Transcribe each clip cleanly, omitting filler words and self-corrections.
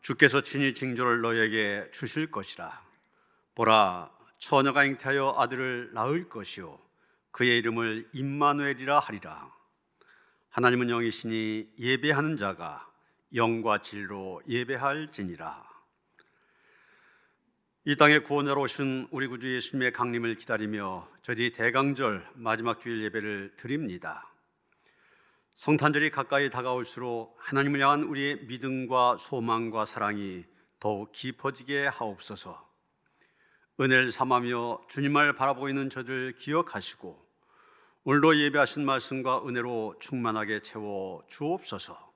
주께서 친히 징조를 너에게 주실 것이라. 보라, 처녀가 잉태하여 아들을 낳을 것이요 그의 이름을 임마누엘이라 하리라. 하나님은 영이시니 예배하는 자가 영과 진리로 예배할지니라. 이 땅에 구원자로 오신 우리 구주 예수님의 강림을 기다리며 저희 대강절 마지막 주일 예배를 드립니다. 성탄절이 가까이 다가올수록 하나님을 향한 우리의 믿음과 소망과 사랑이 더욱 깊어지게 하옵소서. 은혜를 삼하며 주님을 바라보고 있는 저들 기억하시고 오늘도 예배하신 말씀과 은혜로 충만하게 채워 주옵소서.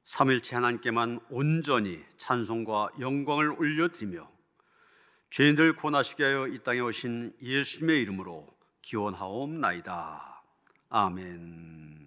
삼일체 하나님께만 온전히 찬송과 영광을 올려드리며 죄인들 구원하시게 하여 이 땅에 오신 예수님의 이름으로 기원하옵나이다. 아멘.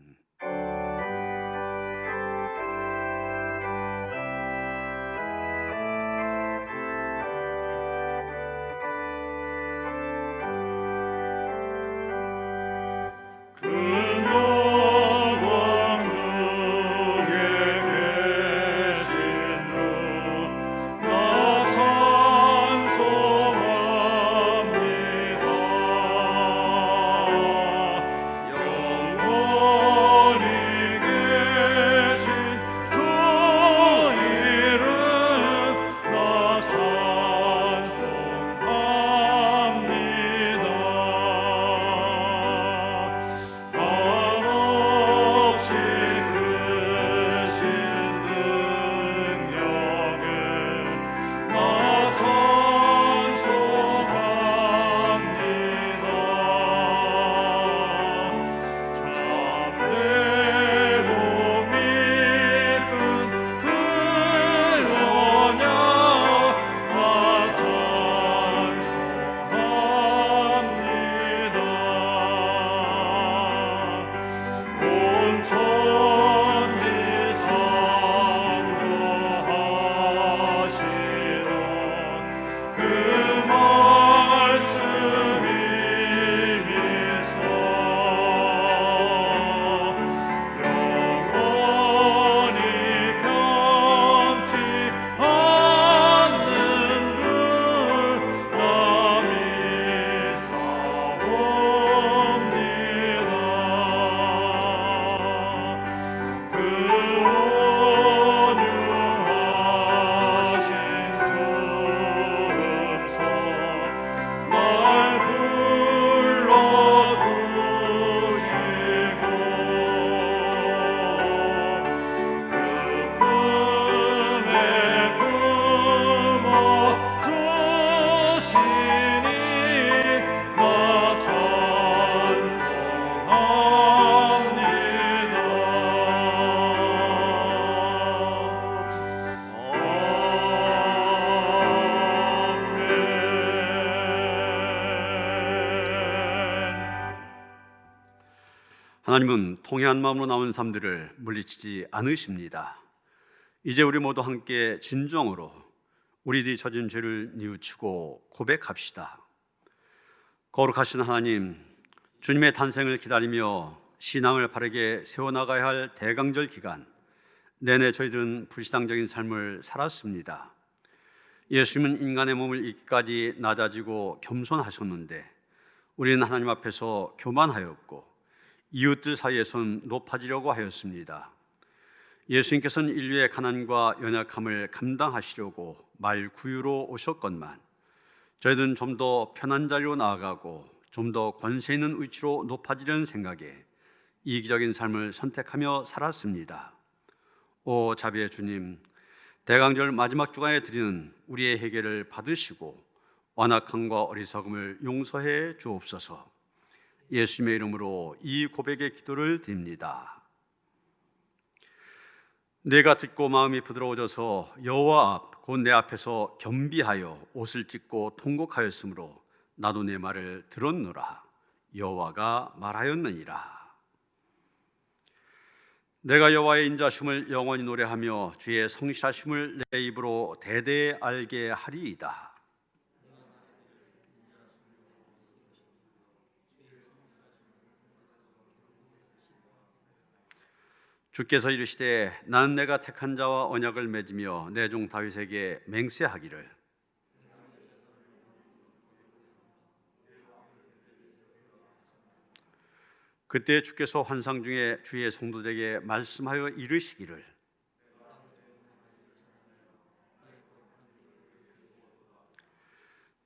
하나님은 통회한 마음으로 나온 사람들을 물리치지 않으십니다. 이제 우리 모두 함께 진정으로 우리들이 저진 죄를 뉘우치고 고백합시다. 거룩하신 하나님, 주님의 탄생을 기다리며 신앙을 바르게 세워나가야 할 대강절 기간 내내 저희들은 불신앙적인 삶을 살았습니다. 예수님은 인간의 몸을 입기까지 낮아지고 겸손하셨는데 우리는 하나님 앞에서 교만하였고 이웃들 사이에선 높아지려고 하였습니다. 예수님께서는 인류의 가난과 연약함을 감당하시려고 말구유로 오셨건만 저희들은 좀 더 편한 자리로 나아가고 좀 더 권세 있는 위치로 높아지려는 생각에 이기적인 삶을 선택하며 살았습니다. 오 자비의 주님, 대강절 마지막 주간에 드리는 우리의 회개를 받으시고 완악함과 어리석음을 용서해 주옵소서. 예수님의 이름으로 이 고백의 기도를 드립니다. 내가 듣고 마음이 부드러워져서 여호와 앞 곧 내 앞에서 겸비하여 옷을 찢고 통곡하였으므로 나도 내 말을 들었노라. 여호와가 말하였느니라. 내가 여호와의 인자심을 영원히 노래하며 주의 성실하심을 내 입으로 대대에 알게 하리이다. 주께서 이르시되 나는 내가 택한 자와 언약을 맺으며 내 종 다윗에게 맹세하기를 그때 주께서 환상 중에 주의 성도들에게 말씀하여 이르시기를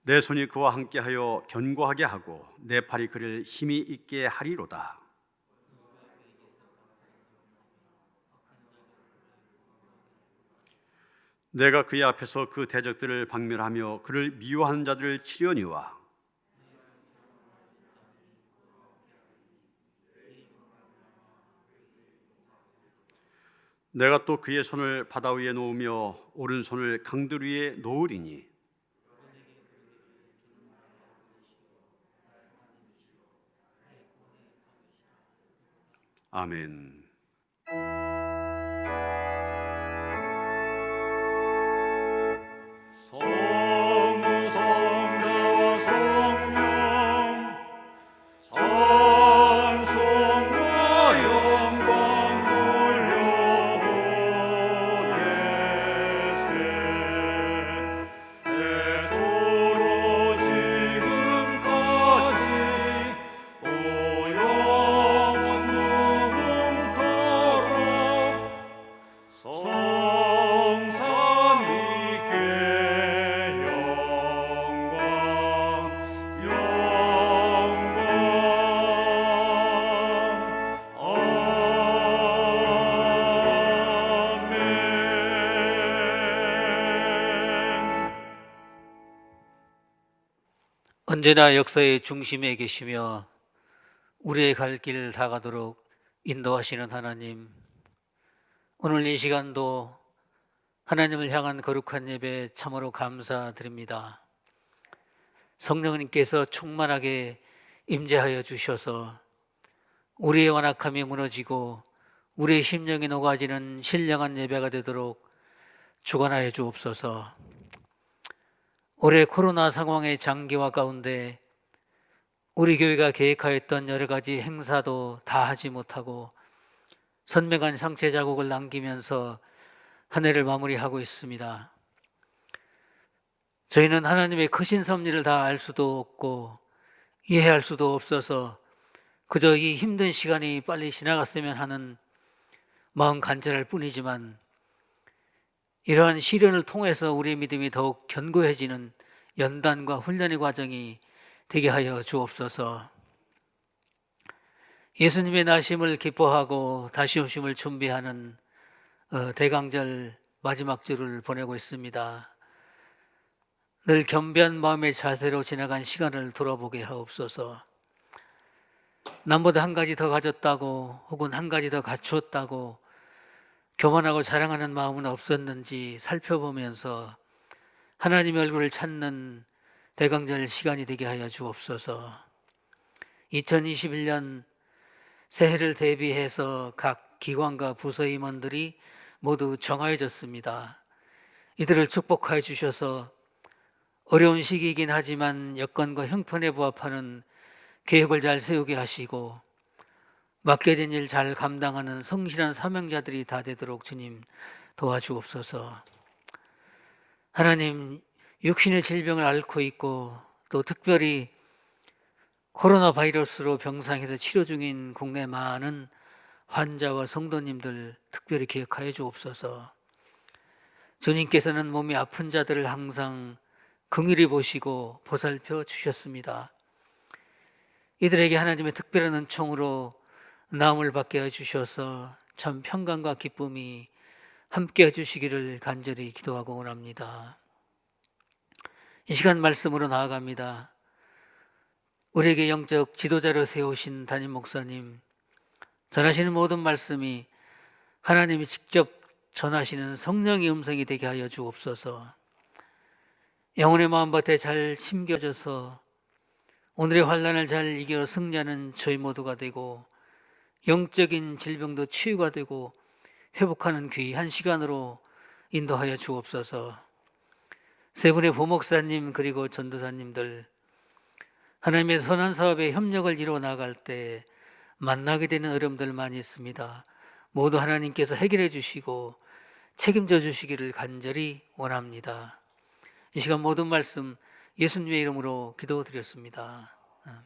내 손이 그와 함께하여 견고하게 하고 내 팔이 그를 힘이 있게 하리로다. 내가 그의 앞에서 그 대적들을 박멸하며 그를 미워하는 자들을 치려니와 내가 또 그의 손을 바다 위에 놓으며 오른손을 강들 위에 놓으리니 아멘. 언제나 역사의 중심에 계시며 우리의 갈 길 다가도록 인도하시는 하나님, 오늘 이 시간도 하나님을 향한 거룩한 예배 참으로 감사드립니다. 성령님께서 충만하게 임재하여 주셔서 우리의 완악함이 무너지고 우리의 심령이 녹아지는 신령한 예배가 되도록 주관하여 주옵소서. 올해 코로나 상황의 장기화 가운데 우리 교회가 계획하였던 여러 가지 행사도 다 하지 못하고 선명한 상처 자국을 남기면서 한 해를 마무리하고 있습니다. 저희는 하나님의 크신 섭리를 다 알 수도 없고 이해할 수도 없어서 그저 이 힘든 시간이 빨리 지나갔으면 하는 마음 간절할 뿐이지만 이러한 시련을 통해서 우리의 믿음이 더욱 견고해지는 연단과 훈련의 과정이 되게 하여 주옵소서. 예수님의 나심을 기뻐하고 다시 오심을 준비하는 대강절 마지막 주를 보내고 있습니다. 늘 겸비한 마음의 자세로 지나간 시간을 돌아보게 하옵소서. 남보다 한 가지 더 가졌다고 혹은 한 가지 더 갖추었다고 교만하고 자랑하는 마음은 없었는지 살펴보면서 하나님의 얼굴을 찾는 대강절 시간이 되게 하여 주옵소서. 2021년 새해를 대비해서 각 기관과 부서 임원들이 모두 정하여졌습니다. 이들을 축복하여 주셔서 어려운 시기이긴 하지만 여건과 형편에 부합하는 계획을 잘 세우게 하시고 맡게 된 일 잘 감당하는 성실한 사명자들이 다 되도록 주님 도와주옵소서. 하나님, 육신의 질병을 앓고 있고 또 특별히 코로나 바이러스로 병상에서 치료 중인 국내 많은 환자와 성도님들 특별히 기억하여 주옵소서. 주님께서는 몸이 아픈 자들을 항상 긍휼히 보시고 보살펴 주셨습니다. 이들에게 하나님의 특별한 은총으로 나음을 받게 해주셔서 참 평강과 기쁨이 함께 해주시기를 간절히 기도하고 원합니다. 이 시간 말씀으로 나아갑니다. 우리에게 영적 지도자로 세우신 담임 목사님, 전하시는 모든 말씀이 하나님이 직접 전하시는 성령의 음성이 되게 하여 주옵소서. 영혼의 마음밭에 잘 심겨져서 오늘의 환난을 잘 이겨 승리하는 저희 모두가 되고 영적인 질병도 치유가 되고 회복하는 귀한 시간으로 인도하여 주옵소서. 세 분의 부목사님 그리고 전도사님들, 하나님의 선한 사업에 협력을 이루어 나갈 때 만나게 되는 어려움들 많이 있습니다. 모두 하나님께서 해결해 주시고 책임져 주시기를 간절히 원합니다. 이 시간 모든 말씀 예수님의 이름으로 기도드렸습니다. 아멘.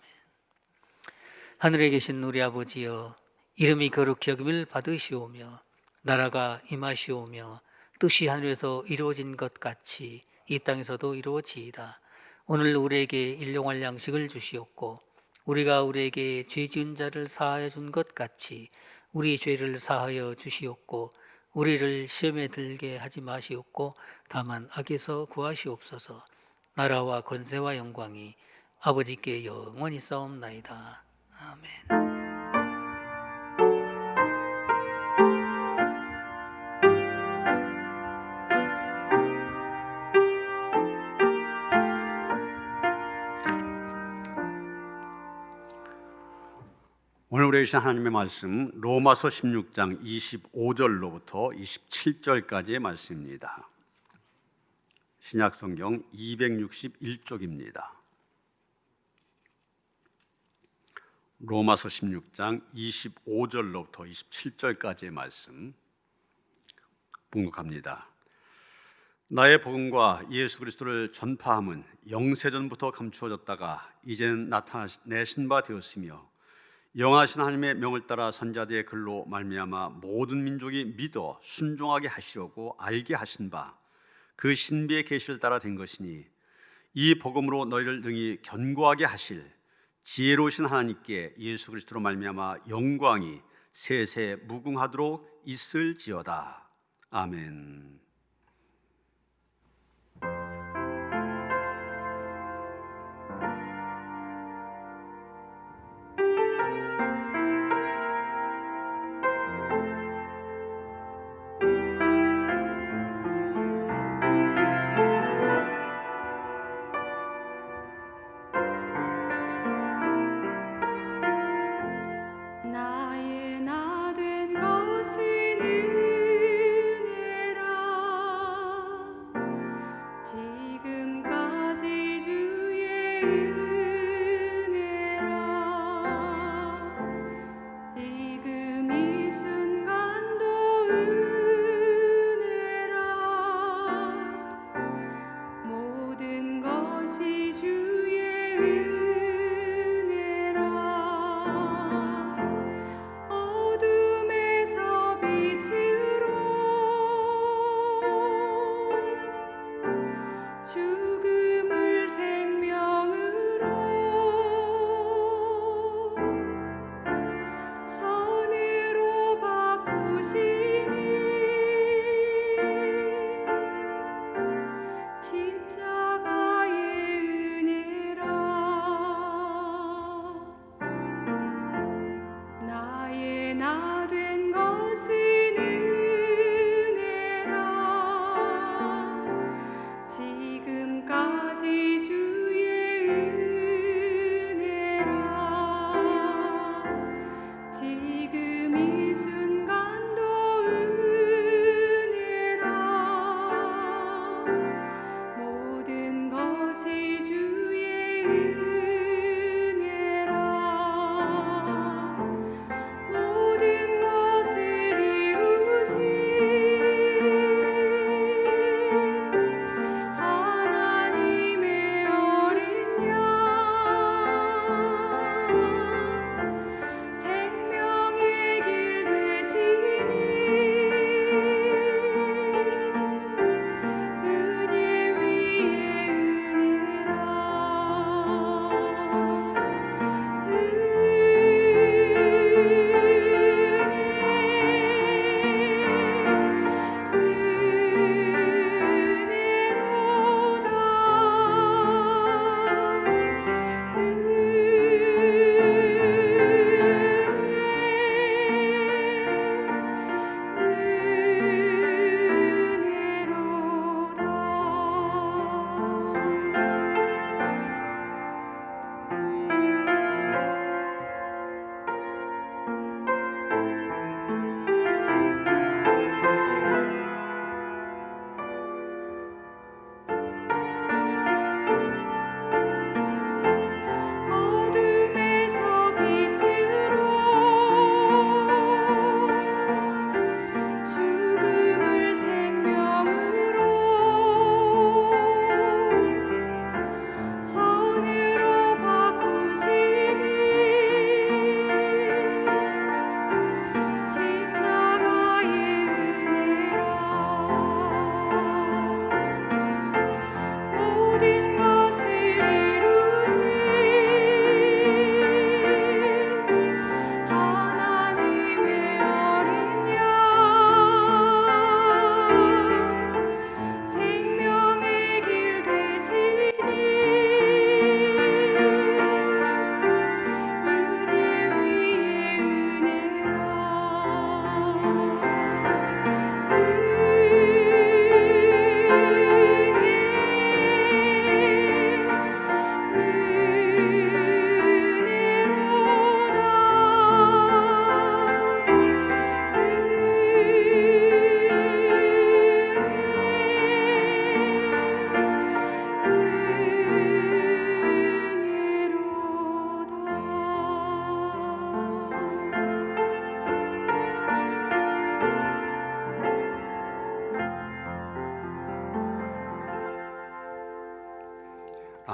하늘에 계신 우리 아버지여, 이름이 거룩히 여김을 받으시오며 나라가 임하시오며 뜻이 하늘에서 이루어진 것 같이 이 땅에서도 이루어지이다. 오늘 우리에게 일용할 양식을 주시옵고 우리가 우리에게 죄 지은 자를 사하여 준 것 같이 우리 죄를 사하여 주시옵고 우리를 시험에 들게 하지 마시옵고 다만 악에서 구하시옵소서. 나라와 권세와 영광이 아버지께 영원히 싸움나이다. 아멘. 오늘 우리에게 주신 하나님의 말씀 로마서 16장 25절로부터 27절까지의 말씀입니다. 신약성경 261쪽입니다. 로마서 16장 25절로부터 27절까지의 말씀 봉독합니다. 나의 복음과 예수 그리스도를 전파함은 영세전부터 감추어졌다가 이제는 나타내신 바 되었으며 영하신 하나님의 명을 따라 선자들의 글로 말미암아 모든 민족이 믿어 순종하게 하시려고 알게 하신 바 그 신비의 계시를 따라 된 것이니 이 복음으로 너희를 능히 견고하게 하실 지혜로우신 하나님께 예수 그리스도로 말미암아 영광이 세세 무궁하도록 있을지어다. 아멘. 나의 나 된 것은 은혜라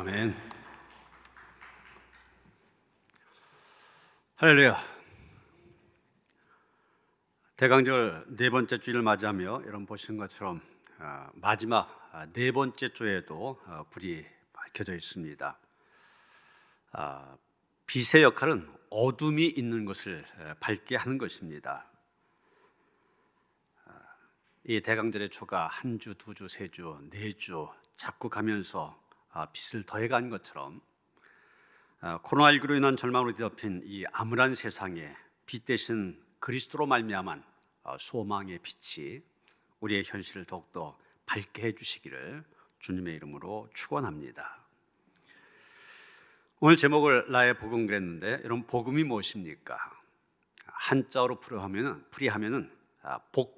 아멘. 할렐루야. 대강절 네 번째 주일을 맞이하며 여러분 보시는 것처럼 마지막 네 번째 주에도 불이 밝혀져 있습니다. 빛의 역할은 어둠이 있는 것을 밝게 하는 것입니다. 이 대강절의 초가 한 주, 두 주, 세 주, 네 주 자꾸 가면서 빛을 더해간 것처럼 코로나19로 인한 절망으로 뒤덮인 이 암울한 세상에 빛 대신 그리스도로 말미암은 소망의 빛이 우리의 현실을 더욱더 밝게 해주시기를 주님의 이름으로 축원합니다. 오늘 제목을 나의 복음 그랬는데 여러분 복음이 무엇입니까? 한자어로 풀이하면은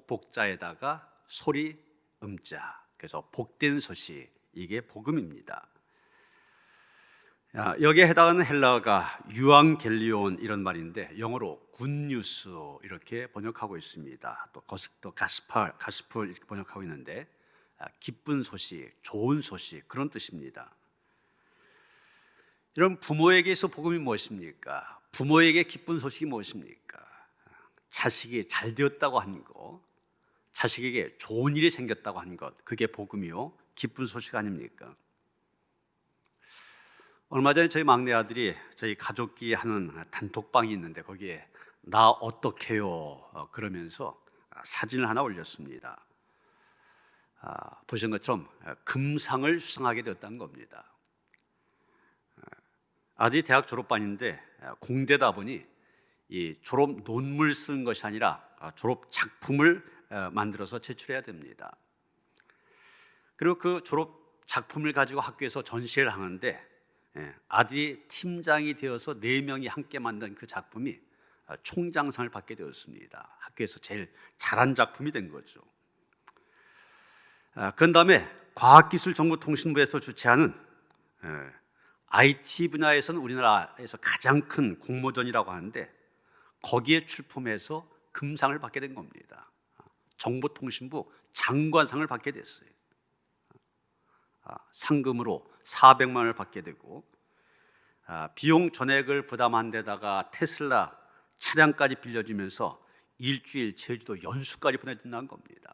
복자에다가 소리 음자, 그래서 복된 소식, 이게 복음입니다. 여기에 해당하는 헬라어가 유앙겔리온 이런 말인데 영어로 굿뉴스 이렇게 번역하고 있습니다. 또 가스펠 이렇게 번역하고 있는데 기쁜 소식, 좋은 소식 그런 뜻입니다. 여러분 부모에게서 복음이 무엇입니까? 부모에게 기쁜 소식이 무엇입니까? 자식이 잘 되었다고 하는 것, 자식에게 좋은 일이 생겼다고 하는 것, 그게 복음이요 기쁜 소식 아닙니까? 얼마 전에 저희 막내 아들이 저희 가족끼리 하는 단톡방이 있는데 거기에 나 어떡해요 그러면서 사진을 하나 올렸습니다. 보신 것처럼 금상을 수상하게 되었다는 겁니다. 아들이 대학 졸업반인데 공대다 보니 이 졸업 논문을 쓰는 것이 아니라 졸업 작품을 만들어서 제출해야 됩니다. 그리고 그 졸업 작품을 가지고 학교에서 전시회를 하는데 아들이 팀장이 되어서 4명이 함께 만든 그 작품이 총장상을 받게 되었습니다. 학교에서 제일 잘한 작품이 된 거죠. 그 다음에 과학기술정보통신부에서 주최하는 IT 분야에서는 우리나라에서 가장 큰 공모전이라고 하는데 거기에 출품해서 금상을 받게 된 겁니다. 정보통신부 장관상을 받게 됐어요. 상금으로 400만 원을 받게 되고 비용 전액을 부담한 데다가 테슬라 차량까지 빌려주면서 일주일 제주도 연수까지 보내준다는 겁니다.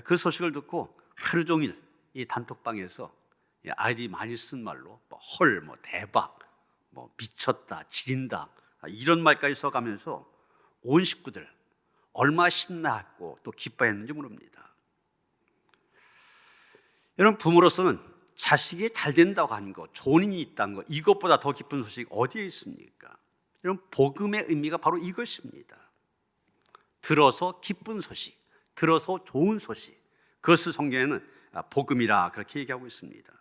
그 소식을 듣고 하루 종일 이 단톡방에서 아이들이 많이 쓴 말로 헐, 대박, 미쳤다, 지린다 이런 말까지 써가면서 온 식구들 얼마나 신나했고 또 기뻐했는지 모릅니다. 여러분 부모로서는 자식이 잘 된다고 하는 것, 좋은 일이 있다는 것, 이것보다 더 기쁜 소식 어디에 있습니까? 여러분 복음의 의미가 바로 이것입니다. 들어서 기쁜 소식, 들어서 좋은 소식, 그것을 성경에는 복음이라 그렇게 얘기하고 있습니다.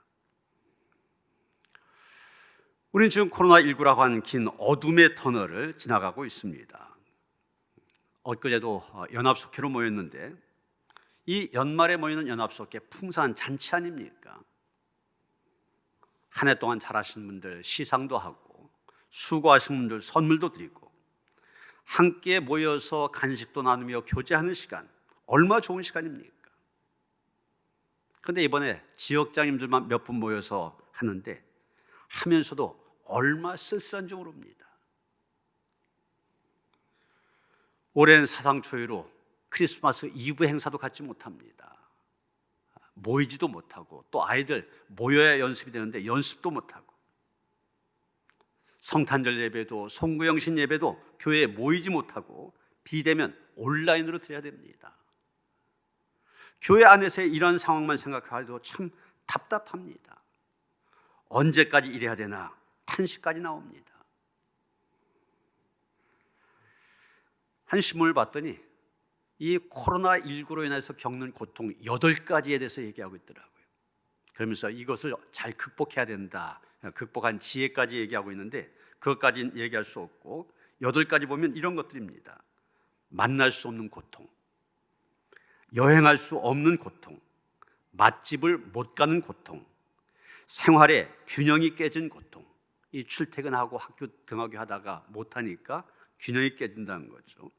우리는 지금 코로나19라고 하는 긴 어둠의 터널을 지나가고 있습니다. 엊그제도 연합속회로 모였는데 이 연말에 모이는 연합속회 풍성한 잔치 아닙니까? 한 해 동안 잘하신 분들 시상도 하고 수고하신 분들 선물도 드리고 함께 모여서 간식도 나누며 교제하는 시간 얼마나 좋은 시간입니까? 그런데 이번에 지역장님들만 몇 분 모여서 하는데 하면서도 얼마나 쓸쓸한지 모릅니다. 올해는 사상초유로 크리스마스 이브 행사도 갖지 못합니다. 모이지도 못하고 또 아이들 모여야 연습이 되는데 연습도 못하고 성탄절 예배도 송구영신 예배도 교회에 모이지 못하고 비대면 온라인으로 드려야 됩니다. 교회 안에서의 이런 상황만 생각해도 참 답답합니다. 언제까지 이래야 되나 탄식까지 나옵니다. 한 신문을 봤더니 이 코로나19로 인해서 겪는 고통 8가지에 대해서 얘기하고 있더라고요. 그러면서 이것을 잘 극복해야 된다, 극복한 지혜까지 얘기하고 있는데 그것까지는 얘기할 수 없고 8가지 보면 이런 것들입니다. 만날 수 없는 고통, 여행할 수 없는 고통, 맛집을 못 가는 고통, 생활의 균형이 깨진 고통, 이 출퇴근하고 학교 등하교 하다가 못하니까 균형이 깨진다는 거죠.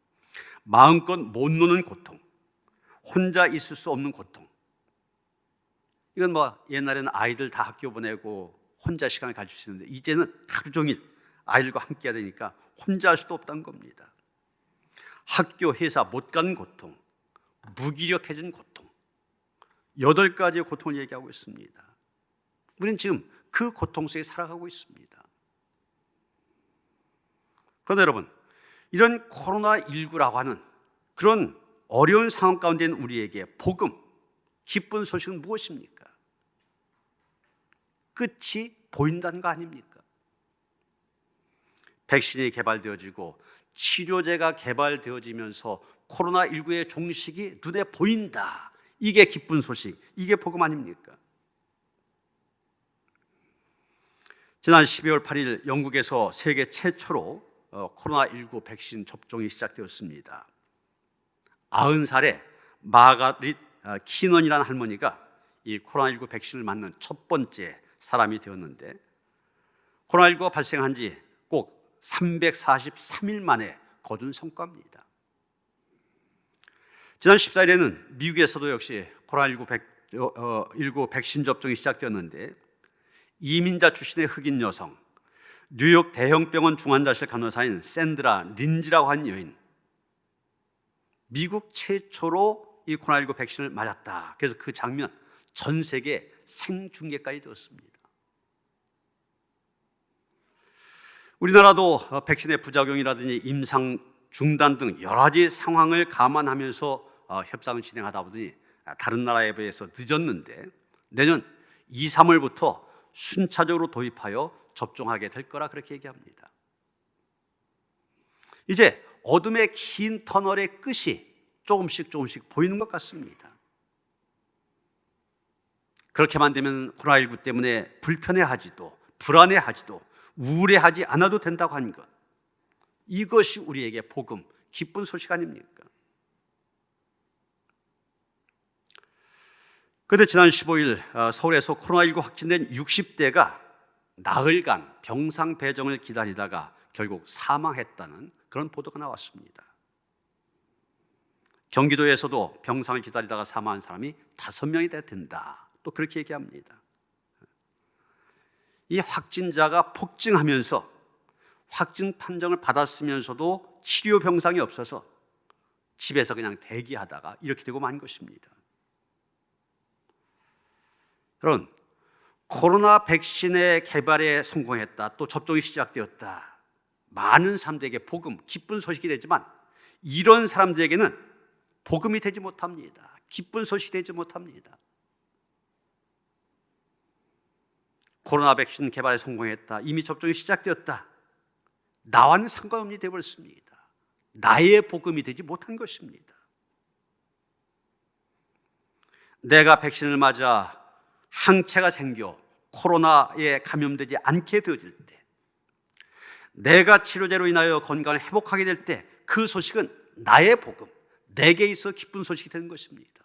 마음껏 못 노는 고통, 혼자 있을 수 없는 고통, 이건 뭐 옛날에는 아이들 다 학교 보내고 혼자 시간을 가질 수 있는데 이제는 하루 종일 아이들과 함께 해야 되니까 혼자 할 수도 없다는 겁니다. 학교, 회사 못 가는 고통, 무기력해진 고통, 8가지의 고통을 얘기하고 있습니다. 우리는 지금 그 고통 속에 살아가고 있습니다. 그런데 여러분, 이런 코로나19라고 하는 그런 어려운 상황 가운데 있는 우리에게 복음, 기쁜 소식은 무엇입니까? 끝이 보인다는 거 아닙니까? 백신이 개발되어지고 치료제가 개발되어지면서 코로나19의 종식이 눈에 보인다. 이게 기쁜 소식, 이게 복음 아닙니까? 지난 12월 8일 영국에서 세계 최초로 코로나19 백신 접종이 시작되었습니다. 90살의 마가릿 키넌이라는 할머니가 이 코로나19 백신을 맞는 첫 번째 사람이 되었는데, 코로나19가 발생한 지 꼭 343일 만에 거둔 성과입니다. 지난 14일에는 미국에서도 역시 코로나19 백신 접종이 시작되었는데, 이민자 출신의 흑인 여성, 뉴욕 대형 병원 중환자실 간호사인 샌드라 린지라고 한 여인, 미국 최초로 이 코로나19 백신을 맞았다. 그래서 그 장면 전 세계 생중계까지 되었습니다. 우리나라도 백신의 부작용이라든지 임상 중단 등 여러 가지 상황을 감안하면서 협상을 진행하다 보니 다른 나라에 비해서 늦었는데 내년 2, 3월부터 순차적으로 도입하여 접종하게 될 거라 그렇게 얘기합니다. 이제 어둠의 긴 터널의 끝이 조금씩 보이는 것 같습니다. 그렇게만 되면 코로나19 때문에 불편해하지도 불안해하지도 우울해하지 않아도 된다고 하는 것, 이것이 우리에게 복음, 기쁜 소식 아닙니까? 그런데 지난 15일 서울에서 코로나19 확진된 60대가 나흘간 병상 배정을 기다리다가 결국 사망했다는 그런 보도가 나왔습니다. 경기도에서도 병상을 기다리다가 사망한 사람이 5명이 된다. 또 그렇게 얘기합니다. 이 확진자가 폭증하면서 확진 판정을 받았으면서도 치료 병상이 없어서 집에서 그냥 대기하다가 이렇게 되고 만 것입니다. 여러분, 코로나 백신의 개발에 성공했다, 또 접종이 시작되었다, 많은 사람들에게 복음, 기쁜 소식이 되지만 이런 사람들에게는 복음이 되지 못합니다. 기쁜 소식이 되지 못합니다. 코로나 백신 개발에 성공했다, 이미 접종이 시작되었다, 나와는 상관없이 되어버렸습니다. 나의 복음이 되지 못한 것입니다. 내가 백신을 맞아 항체가 생겨 코로나에 감염되지 않게 되어질 때, 내가 치료제로 인하여 건강을 회복하게 될 때 그 소식은 나의 복음, 내게 있어 기쁜 소식이 되는 것입니다.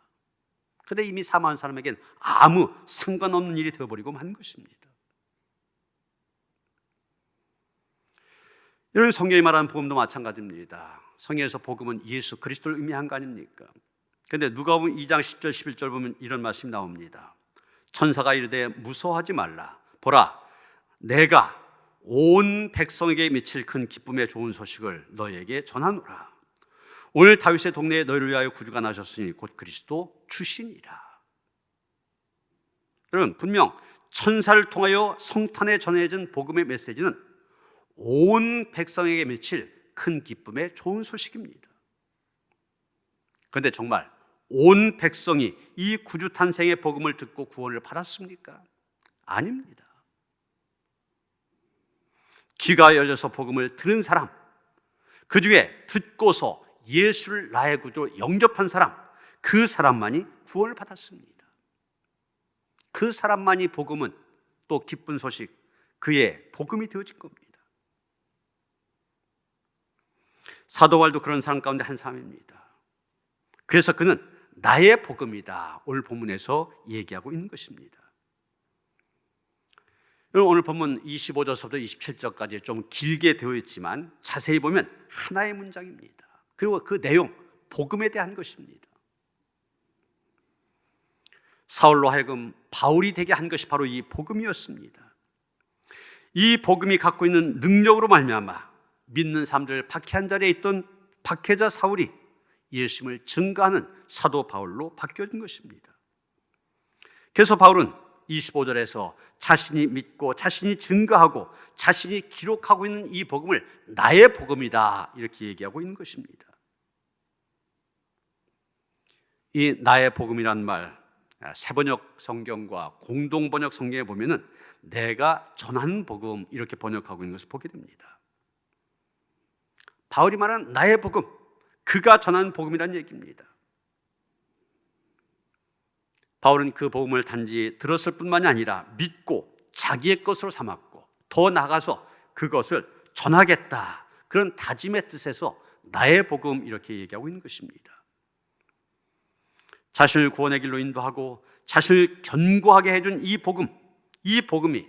그런데 이미 사망한 사람에겐 아무 상관없는 일이 되어버리고 만 것입니다. 이런 성경이 말하는 복음도 마찬가지입니다. 성경에서 복음은 예수 그리스도를 의미한 거 아닙니까? 그런데 누가복음 2장 10절 11절 보면 이런 말씀이 나옵니다. 천사가 이르되 무서워하지 말라. 보라, 내가 온 백성에게 미칠 큰 기쁨의 좋은 소식을 너희에게 전하노라. 오늘 다윗의 동네에 너희를 위하여 구주가 나셨으니 곧 그리스도 출신이라. 여러분, 분명 천사를 통하여 성탄에 전해진 복음의 메시지는 온 백성에게 미칠 큰 기쁨의 좋은 소식입니다. 그런데 정말 온 백성이 이 구주 탄생의 복음을 듣고 구원을 받았습니까? 아닙니다. 귀가 열려서 복음을 들은 사람, 그 중에 듣고서 예수를 나의 구주로 영접한 사람, 그 사람만이 구원을 받았습니다. 그 사람만이 복음은, 또 기쁜 소식, 그의 복음이 되어진 겁니다. 사도 바울도 그런 사람 가운데 한 사람입니다. 그래서 그는 나의 복음이다, 오늘 본문에서 얘기하고 있는 것입니다. 오늘 본문 25절부터 27절까지 좀 길게 되어 있지만 자세히 보면 하나의 문장입니다. 그리고 그 내용, 복음에 대한 것입니다. 사울로 하여금 바울이 되게 한 것이 바로 이 복음이었습니다. 이 복음이 갖고 있는 능력으로 말미암아 믿는 사람들 박해한 자리에 있던 박해자 사울이 예수님을 증거하는 사도 바울로 바뀌어진 것입니다. 그래서 바울은 25절에서 자신이 믿고 자신이 증거하고 자신이 기록하고 있는 이 복음을 나의 복음이다 이렇게 얘기하고 있는 것입니다. 이 나의 복음이란 말, 새번역 성경과 공동번역 성경에 보면은 내가 전하는 복음 이렇게 번역하고 있는 것을 보게 됩니다. 바울이 말한 나의 복음, 그가 전하는 복음이란 얘기입니다. 바울은 그 복음을 단지 들었을 뿐만이 아니라 믿고 자기의 것으로 삼았고 더 나아가서 그것을 전하겠다, 그런 다짐의 뜻에서 나의 복음 이렇게 얘기하고 있는 것입니다. 자신을 구원의 길로 인도하고 자신을 견고하게 해준 이 복음, 이 복음이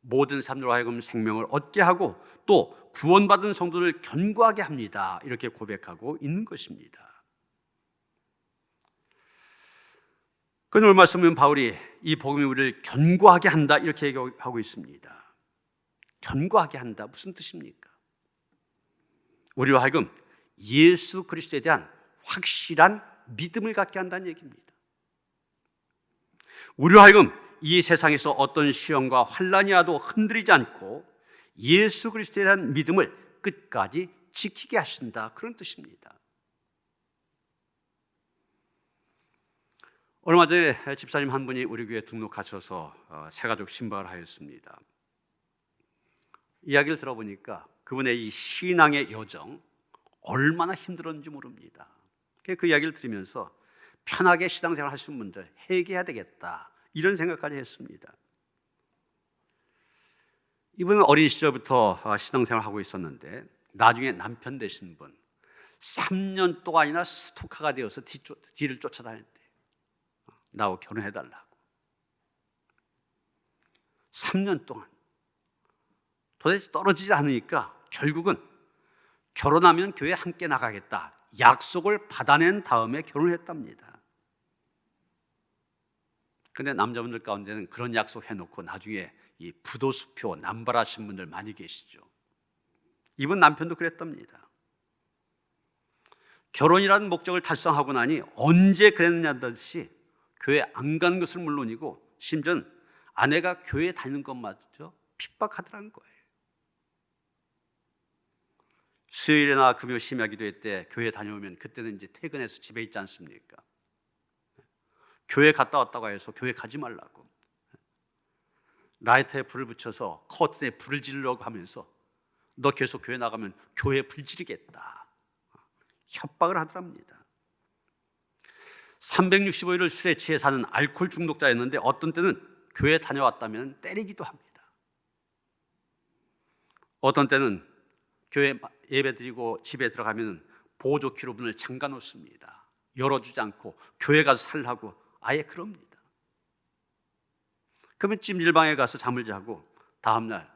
모든 사람들로 하여금 생명을 얻게 하고 또 구원받은 성도를 견고하게 합니다 이렇게 고백하고 있는 것입니다. 그 오늘 말씀은 바울이 이 복음이 우리를 견고하게 한다 이렇게 얘기하고 있습니다. 견고하게 한다 무슨 뜻입니까? 우리로 하여금 예수 그리스도에 대한 확실한 믿음을 갖게 한다는 얘기입니다. 우리로 하여금 이 세상에서 어떤 시험과 환난이 와도 흔들리지 않고 예수 그리스도에 대한 믿음을 끝까지 지키게 하신다, 그런 뜻입니다. 얼마 전에 집사님 한 분이 우리 교회에 등록하셔서 새가족 신방을 하였습니다. 이야기를 들어보니까 그분의 이 신앙의 여정 얼마나 힘들었는지 모릅니다. 그 이야기를 들으면서 편하게 신앙생활 하시는 분들 회개해야 되겠다 이런 생각까지 했습니다. 이분은 어린 시절부터 신앙생활을 하고 있었는데 나중에 남편 되신 분 3년 동안이나 스토커가 되어서 뒤를 쫓아다녔대. 나하고 결혼해달라고. 3년 동안 도대체 떨어지지 않으니까 결국은 결혼하면 교회 함께 나가겠다 약속을 받아낸 다음에 결혼했답니다. 근데 남자분들 가운데는 그런 약속 해놓고 나중에 이 부도수표 남발하신 분들 많이 계시죠. 이분 남편도 그랬답니다. 결혼이라는 목적을 달성하고 나니 언제 그랬느냐 듯이 교회 안 간 것은 물론이고 심지어 아내가 교회 다니는 것마저 핍박하더라는 거예요. 수요일이나 금요 심야 기도회 때 교회 다녀오면 그때는 이제 퇴근해서 집에 있지 않습니까? 교회 갔다 왔다고 해서 교회 가지 말라고 라이터에 불을 붙여서 커튼에 불을 지르려고 하면서 너 계속 교회 나가면 교회 불 지르겠다 협박을 하더랍니다. 365일을 술에 취해 사는 알코올 중독자였는데 어떤 때는 교회 다녀왔다면 때리기도 합니다. 어떤 때는 교회 예배 드리고 집에 들어가면 보조키로 문을 잠가 놓습니다. 열어주지 않고 교회 가서 살라고 아예 그럽니다. 그러면 찜질방에 가서 잠을 자고 다음날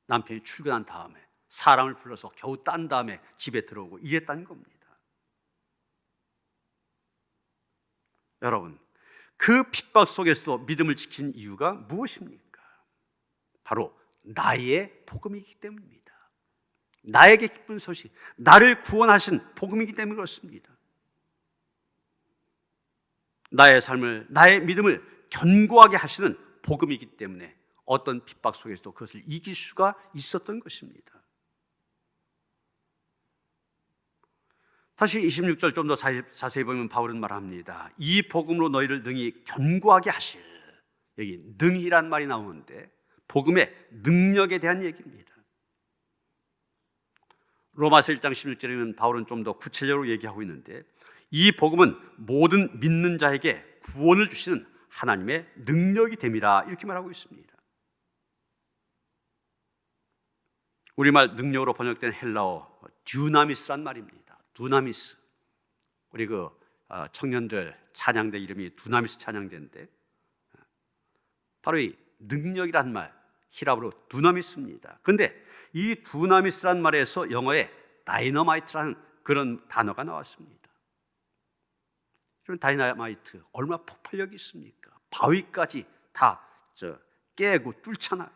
남편이 출근한 다음에 사람을 불러서 겨우 딴 다음에 집에 들어오고 이랬다는 겁니다. 여러분, 그 핍박 속에서도 믿음을 지킨 이유가 무엇입니까? 바로 나의 복음이기 때문입니다. 나에게 기쁜 소식, 나를 구원하신 복음이기 때문에 그렇습니다. 나의 삶을, 나의 믿음을 견고하게 하시는 복음이기 때문에 어떤 핍박 속에서도 그것을 이길 수가 있었던 것입니다. 다시 26절 좀 더 자세히 보면 바울은 말합니다. 이 복음으로 너희를 능히 견고하게 하실, 여기 능히란 말이 나오는데 복음의 능력에 대한 얘기입니다. 로마서 1장 16절에는 바울은 좀 더 구체적으로 얘기하고 있는데 이 복음은 모든 믿는 자에게 구원을 주시는 하나님의 능력이 됨이라 이렇게 말하고 있습니다. 우리말 능력으로 번역된 헬라어 듀나미스란 말입니다. 두나미스. 우리 그 청년들 찬양대 이름이 두나미스 찬양대인데 바로 이 능력이란 말 히라브로 두나미스입니다. 그런데 이 두나미스란 말에서 영어에 다이너마이트라는 그런 단어가 나왔습니다. 다이너마이트 얼마나 폭발력이 있습니까? 바위까지 다 깨고 뚫잖아요.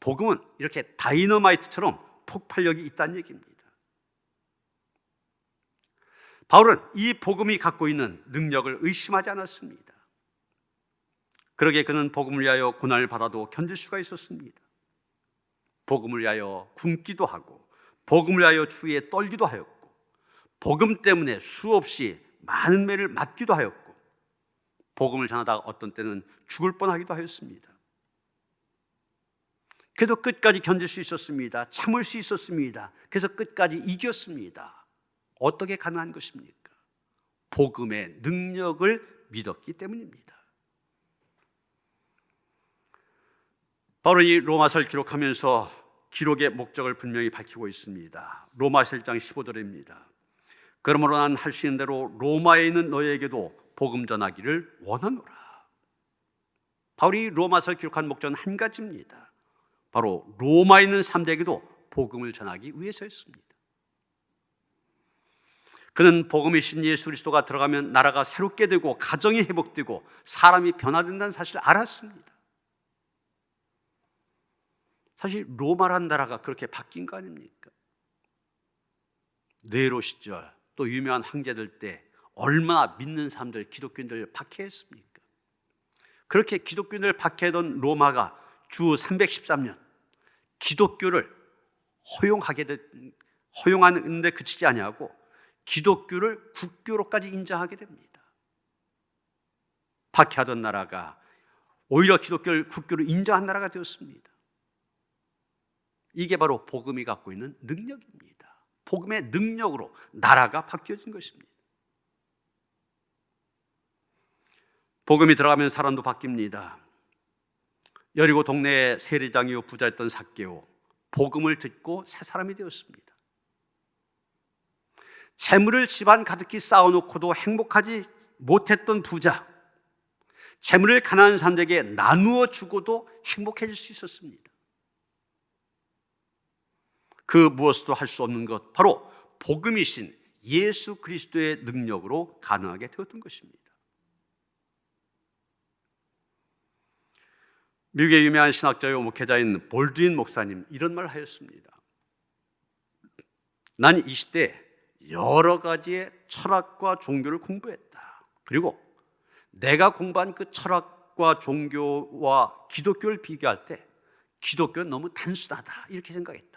복음은 이렇게 다이너마이트처럼 폭발력이 있다는 얘기입니다. 바울은 이 복음이 갖고 있는 능력을 의심하지 않았습니다. 그러기에 그는 복음을 위하여 고난을 받아도 견딜 수가 있었습니다. 복음을 위하여 굶기도 하고, 복음을 위하여 추위에 떨기도 하였고, 복음 때문에 수없이 많은 매를 맞기도 하였고, 복음을 전하다가 어떤 때는 죽을 뻔하기도 하였습니다. 그래도 끝까지 견딜 수 있었습니다. 참을 수 있었습니다. 그래서 끝까지 이겼습니다. 어떻게 가능한 것입니까? 복음의 능력을 믿었기 때문입니다. 바로 이 로마서를 기록하면서 기록의 목적을 분명히 밝히고 있습니다. 로마서 1장 15절입니다. 그러므로 난 할 수 있는 대로 로마에 있는 너희에게도 복음 전하기를 원하노라. 바울이 로마서를 기록한 목적은 한 가지입니다. 바로 로마에 있는 사람들에게도 복음을 전하기 위해서였습니다. 그는 복음이신 예수 그리스도가 들어가면 나라가 새롭게 되고 가정이 회복되고 사람이 변화된다는 사실을 알았습니다. 사실 로마란 나라가 그렇게 바뀐 거 아닙니까? 네로 시절 또 유명한 황제들 때 얼마나 믿는 사람들, 기독교인들 박해했습니까? 그렇게 기독교인들 박해하던 로마가 주 313년 기독교를 허용하는데 그치지 아니하고 기독교를 국교로까지 인정하게 됩니다. 박해하던 나라가 오히려 기독교를 국교로 인정한 나라가 되었습니다. 이게 바로 복음이 갖고 있는 능력입니다. 복음의 능력으로 나라가 바뀌어진 것입니다. 복음이 들어가면 사람도 바뀝니다. 여리고 동네의 세리장이요 부자였던 삭개오, 복음을 듣고 새 사람이 되었습니다. 재물을 집안 가득히 쌓아놓고도 행복하지 못했던 부자, 재물을 가난한 사람들에게 나누어 주고도 행복해질 수 있었습니다. 그 무엇도 할 수 없는 것, 바로 복음이신 예수 그리스도의 능력으로 가능하게 되었던 것입니다. 미국의 유명한 신학자요 목회자인 볼드윈 목사님 이런 말을 하였습니다. 난 20대 여러 가지의 철학과 종교를 공부했다. 그리고 내가 공부한 그 철학과 종교와 기독교를 비교할 때 기독교는 너무 단순하다 이렇게 생각했다.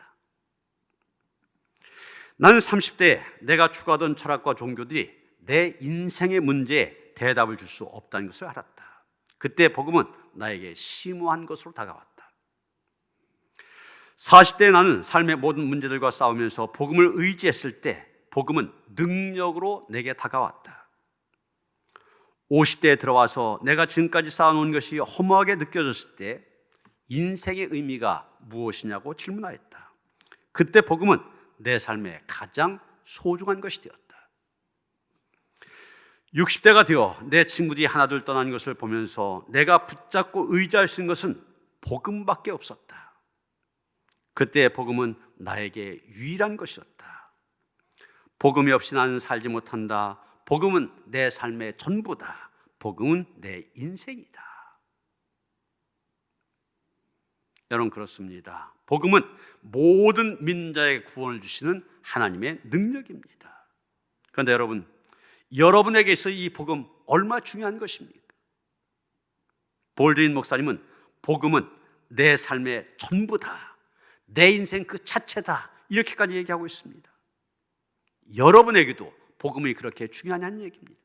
나는 30대에 내가 추구하던 철학과 종교들이 내 인생의 문제에 대답을 줄 수 없다는 것을 알았다. 그때 복음은 나에게 심오한 것으로 다가왔다. 40대에 나는 삶의 모든 문제들과 싸우면서 복음을 의지했을 때 복음은 능력으로 내게 다가왔다. 50대에 들어와서 내가 지금까지 쌓아놓은 것이 허무하게 느껴졌을 때 인생의 의미가 무엇이냐고 질문하였다. 그때 복음은 내 삶의 가장 소중한 것이 되었다. 60대가 되어 내 친구들이 하나둘 떠난 것을 보면서 내가 붙잡고 의지할 수 있는 것은 복음밖에 없었다. 그때 복음은 나에게 유일한 것이었다. 복음이 없이 나는 살지 못한다. 복음은 내 삶의 전부다. 복음은 내 인생이다. 여러분 그렇습니다. 복음은 모든 민자에게 구원을 주시는 하나님의 능력입니다. 그런데 여러분에게 있어 이 복음 얼마나 중요한 것입니까? 볼드윈 목사님은 복음은 내 삶의 전부다. 내 인생 그 자체다. 이렇게까지 얘기하고 있습니다. 여러분에게도 복음이 그렇게 중요하냐는 얘기입니다.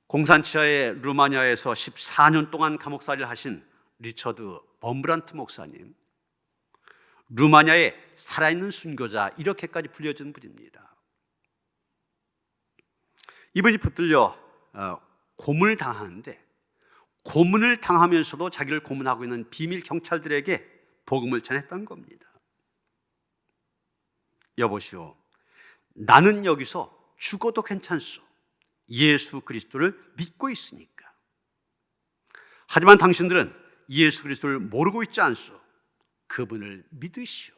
공산치하의 루마니아에서 14년 동안 감옥살이를 하신 리처드 범브란트 목사님, 루마니아의 살아있는 순교자 이렇게까지 불려진 분입니다. 이분이 붙들려 고문을 당하는데 고문을 당하면서도 자기를 고문하고 있는 비밀 경찰들에게 복음을 전했던 겁니다. 여보시오, 나는 여기서 죽어도 괜찮소. 예수 그리스도를 믿고 있으니까. 하지만 당신들은 예수 그리스도를 모르고 있지 않소. 그분을 믿으시오.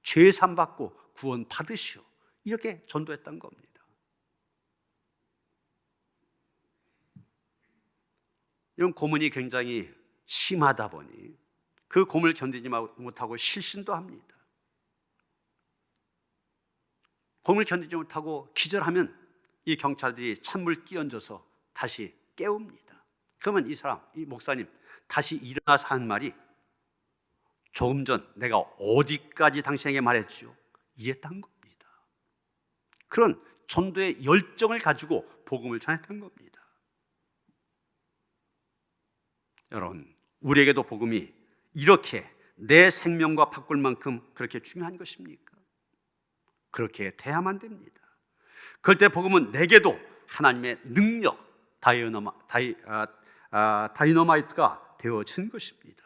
죄 산 받고 구원 받으시오. 이렇게 전도했던 겁니다. 이런 고문이 굉장히 심하다 보니 그 고문을 견디지 못하고 실신도 합니다. 고문을 견디지 못하고 기절하면 이 경찰들이 찬물 끼얹어서 다시 깨웁니다. 그러면 이 사람, 이 목사님 다시 일어나서 하는 말이 조금 전 내가 어디까지 당신에게 말했죠? 이랬던 겁니다. 그런 전도의 열정을 가지고 복음을 전했던 겁니다. 여러분, 우리에게도 복음이 이렇게 내 생명과 바꿀 만큼 그렇게 중요한 것입니까? 그렇게 돼야만 됩니다. 그럴 때 복음은 내게도 하나님의 능력, 다이너마이트가 되어진 것입니다.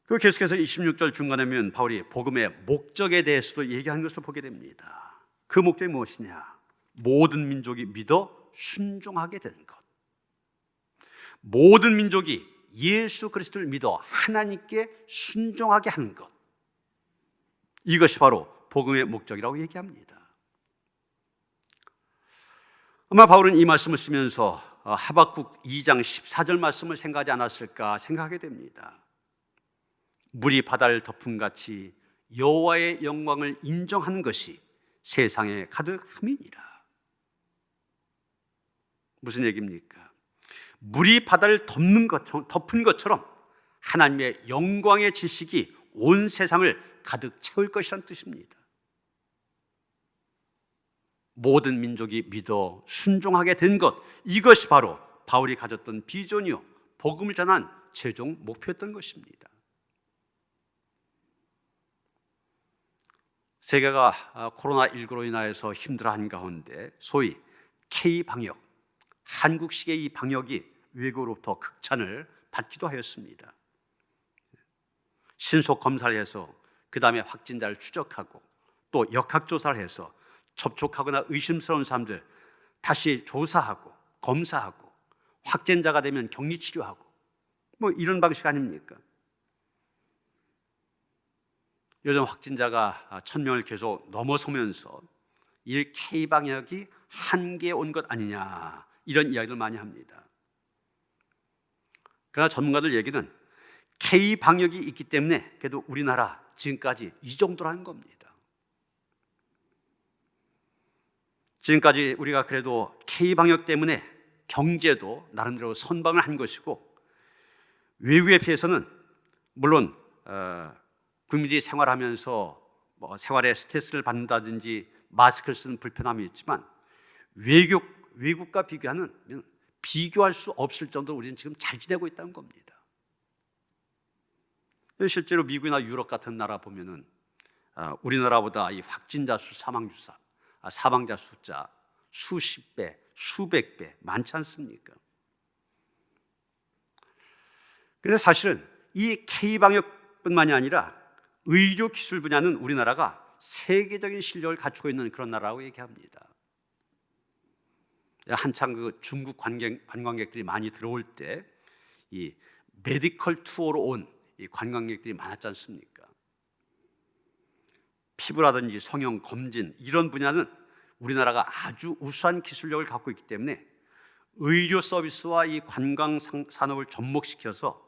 그리고 계속해서 26절 중간에 보면 바울이 복음의 목적에 대해서도 얘기하는 것을 보게 됩니다. 그 목적이 무엇이냐? 모든 민족이 믿어 순종하게 된 것. 모든 민족이 예수 그리스도를 믿어 하나님께 순종하게 하는 것. 이것이 바로 복음의 목적이라고 얘기합니다. 아마 바울은 이 말씀을 쓰면서 하박국 2장 14절 말씀을 생각하지 않았을까 생각하게 됩니다. 물이 바다를 덮음같이 여호와의 영광을 인정하는 것이 세상에 가득함이니라. 무슨 얘기입니까? 물이 바다를 덮은 것처럼 하나님의 영광의 지식이 온 세상을 가득 채울 것이란 뜻입니다. 모든 민족이 믿어 순종하게 된 것, 이것이 바로 바울이 가졌던 비전이요 복음을 전한 최종 목표였던 것입니다. 세계가 코로나19로 인하여서 힘들어한 가운데 소위 K방역, 한국식의 이 방역이 외국으로부터 극찬을 받기도 하였습니다. 신속 검사를 해서 그 다음에 확진자를 추적하고 또 역학조사를 해서 접촉하거나 의심스러운 사람들 다시 조사하고 검사하고 확진자가 되면 격리치료하고 뭐 이런 방식 아닙니까? 요즘 확진자가 1000명을 계속 넘어서면서 이 K방역이 한계에 온 것 아니냐 이런 이야기를 많이 합니다. 그러나 전문가들 얘기는 K방역이 있기 때문에 그래도 우리나라 지금까지 이 정도라는 겁니다. 지금까지 우리가 그래도 K방역 때문에 경제도 나름대로 선방을 한 것이고 외국에 비해서는 물론 국민들이 생활하면서 뭐 생활에 스트레스를 받는다든지 마스크를 쓰는 불편함이 있지만 외국과 비교하면 비교할 수 없을 정도로 우리는 지금 잘 지내고 있다는 겁니다. 실제로 미국이나 유럽 같은 나라 보면은 우리나라보다 이 확진자 수, 사망자 숫자 수십 배, 수백 배 많지 않습니까? 그래서 사실은 이 K방역뿐만이 아니라 의료 기술 분야는 우리나라가 세계적인 실력을 갖추고 있는 그런 나라라고 얘기합니다. 한창 그 중국 관광객들이 많이 들어올 때 이 메디컬 투어로 온 이 관광객들이 많았지 않습니까? 피부라든지 성형 검진 이런 분야는 우리나라가 아주 우수한 기술력을 갖고 있기 때문에 의료 서비스와 이 관광 산업을 접목시켜서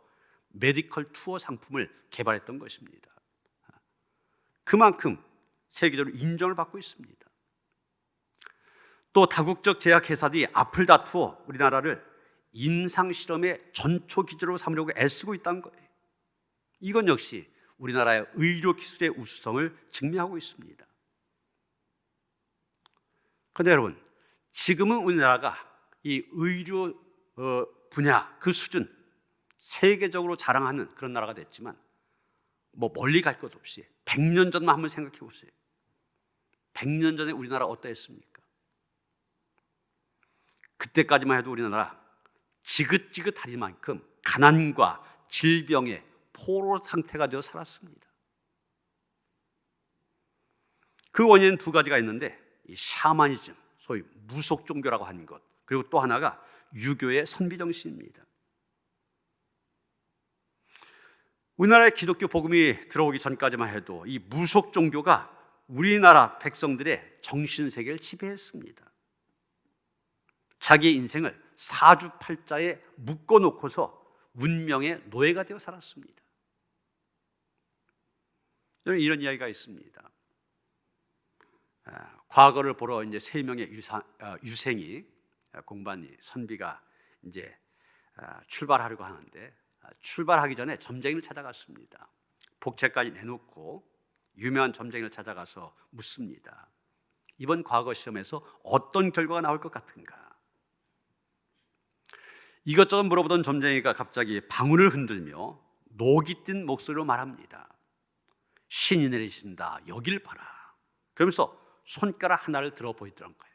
메디컬 투어 상품을 개발했던 것입니다. 그만큼 세계적으로 인정을 받고 있습니다. 또 다국적 제약회사들이 앞을 다투어 우리나라를 임상실험의 전초 기지로 삼으려고 애쓰고 있다는 거예요. 이건 역시 우리나라의 의료 기술의 우수성을 증명하고 있습니다. 그런데 여러분, 지금은 우리나라가 이 의료 분야 그 수준 세계적으로 자랑하는 그런 나라가 됐지만 뭐 멀리 갈 것 없이 100년 전만 한번 생각해 보세요. 100년 전에 우리나라 어떠했습니까? 그때까지만 해도 우리나라 지긋지긋하리만큼 가난과 질병의 포로 상태가 되어 살았습니다. 그 원인은 두 가지가 있는데 이 샤머니즘, 소위 무속 종교라고 하는 것, 그리고 또 하나가 유교의 선비 정신입니다. 우리나라에 기독교 복음이 들어오기 전까지만 해도 이 무속 종교가 우리나라 백성들의 정신세계를 지배했습니다. 자기의 인생을 사주팔자에 묶어놓고서 운명의 노예가 되어 살았습니다. 이런 이야기가 있습니다. 과거를 보러 이제 세 명의 유생이 공반이 선비가 이제 출발하려고 하는데 출발하기 전에 점쟁이를 찾아갔습니다. 복채까지 내놓고 유명한 점쟁이를 찾아가서 묻습니다. 이번 과거 시험에서 어떤 결과가 나올 것 같은가? 이것저것 물어보던 점쟁이가 갑자기 방울을 흔들며 녹이 뜬 목소리로 말합니다. 신이 내리신다, 여길 봐라. 그러면서 손가락 하나를 들어 보이더란 거예요.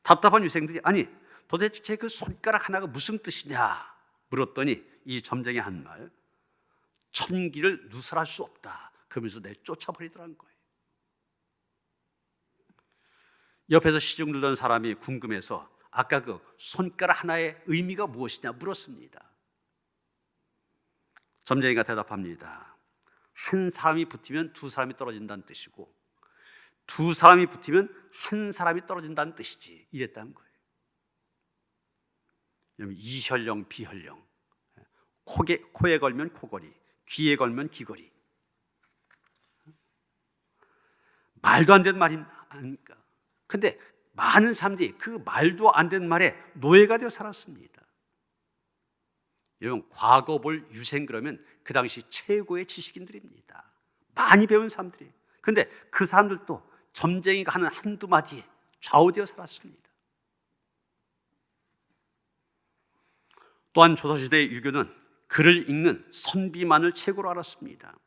답답한 유생들이 아니 도대체 그 손가락 하나가 무슨 뜻이냐 물었더니 이 점쟁이 한 말, 천기를 누설할 수 없다. 그러면서 내쫓아버리더란 거예요. 옆에서 시중 들던 사람이 궁금해서 아까 그 손가락 하나의 의미가 무엇이냐 물었습니다. 점쟁이가 대답합니다. 한 사람이 붙으면 두 사람이 떨어진다는 뜻이고 두 사람이 붙으면 한 사람이 떨어진다는 뜻이지, 이랬다는 거예요. 이혈령, 비혈령, 코에 걸면 코걸이, 귀에 걸면 귀걸이. 말도 안 되는 말이 아닙니까? 근데 많은 사람들이 그 말도 안 되는 말에 노예가 되어 살았습니다. 여러분, 과거 볼 유생 그러면 그 당시 최고의 지식인들입니다. 많이 배운 사람들이. 근데 그 사람들도 점쟁이가 하는 한두 마디에 좌우되어 살았습니다. 또한 조선시대의 유교는 글을 읽는 선비만을 최고로 알았습니다.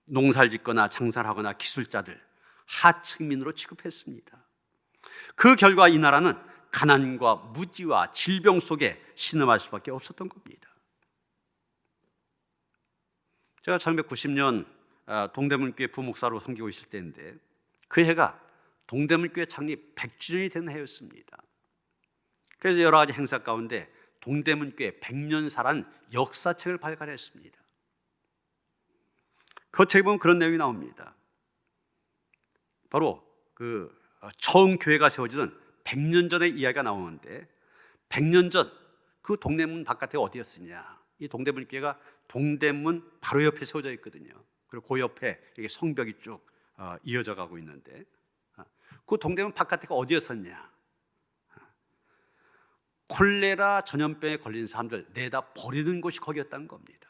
농사를 짓거나 장사를 하거나 기술자들, 하층민으로 취급했습니다. 그 결과 이 나라는 가난과 무지와 질병 속에 신음할 수밖에 없었던 겁니다. 제가 1990년 동대문교회 부목사로 섬기고 있을 때인데 그 해가 동대문교회 창립 100주년이 된 해였습니다. 그래서 여러 가지 행사 가운데 동대문교회 100년사라는 역사책을 발간했습니다. 그 책에 보면 그런 내용이 나옵니다. 바로 그 처음 교회가 세워지던 100년 전의 이야기가 나오는데 100년 전 그 동대문 바깥에 어디였으냐? 이 동대문교회가 동대문 바로 옆에 세워져 있거든요. 그리고 그 옆에 이렇게 성벽이 쭉 이어져 가고 있는데 그 동대문 바깥에가 어디였었냐? 콜레라 전염병에 걸린 사람들 내다 버리는 곳이 거기였다는 겁니다.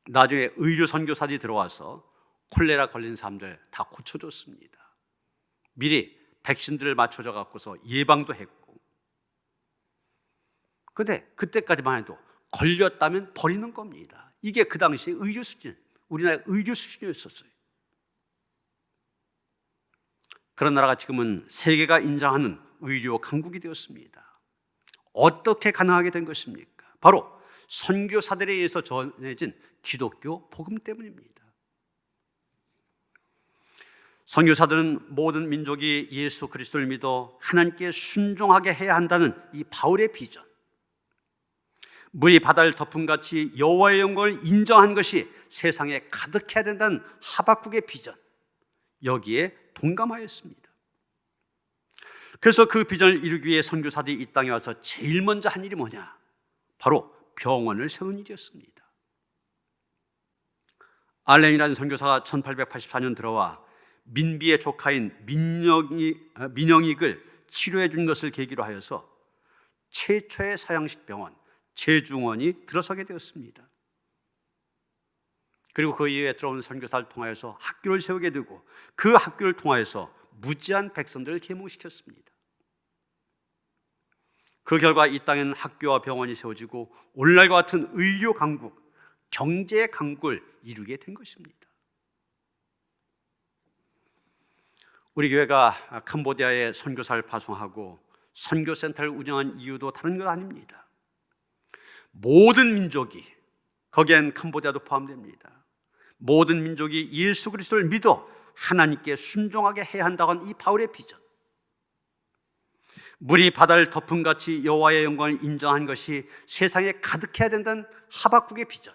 나중에 의료 선교사들이 들어와서 콜레라 걸린 사람들 다 고쳐줬습니다. 미리 백신들을 맞춰줘 갖고서 예방도 했고. 근데 그때까지만 해도 걸렸다면 버리는 겁니다. 이게 그 당시의 의료 수준, 우리나라의 의료 수준이었었어요. 그런 나라가 지금은 세계가 인정하는 의료 강국이 되었습니다. 어떻게 가능하게 된 것입니까? 바로 선교사들에 의해서 전해진 기독교 복음 때문입니다. 선교사들은 모든 민족이 예수 그리스도를 믿어 하나님께 순종하게 해야 한다는 이 바울의 비전, 물이 바다를 덮음같이 여호와의 영광을 인정한 것이 세상에 가득해야 된다는 하박국의 비전, 여기에 동감하였습니다. 그래서 그 비전을 이루기 위해 선교사들이 이 땅에 와서 제일 먼저 한 일이 뭐냐? 바로 병원을 세운 일이었습니다. 알렌이라는 선교사가 1884년 들어와 민비의 조카인 민영익을 치료해 준 것을 계기로 하여서 최초의 사양식 병원 제중원이 들어서게 되었습니다. 그리고 그 이후에 들어온 선교사를 통하여서 학교를 세우게 되고 그 학교를 통하여서 무지한 백성들을 계몽시켰습니다. 그 결과 이 땅에는 학교와 병원이 세워지고 오늘날과 같은 의료 강국, 경제 강국을 이루게 된 것입니다. 우리 교회가 캄보디아에 선교사를 파송하고 선교센터를 운영한 이유도 다른 것 아닙니다. 모든 민족이, 거기엔 캄보디아도 포함됩니다. 모든 민족이 예수 그리스도를 믿어 하나님께 순종하게 해야 한다고 하는 이 바울의 비전, 물이 바다를 덮음같이 여호와의 영광을 인정한 것이 세상에 가득해야 된다는 하박국의 비전,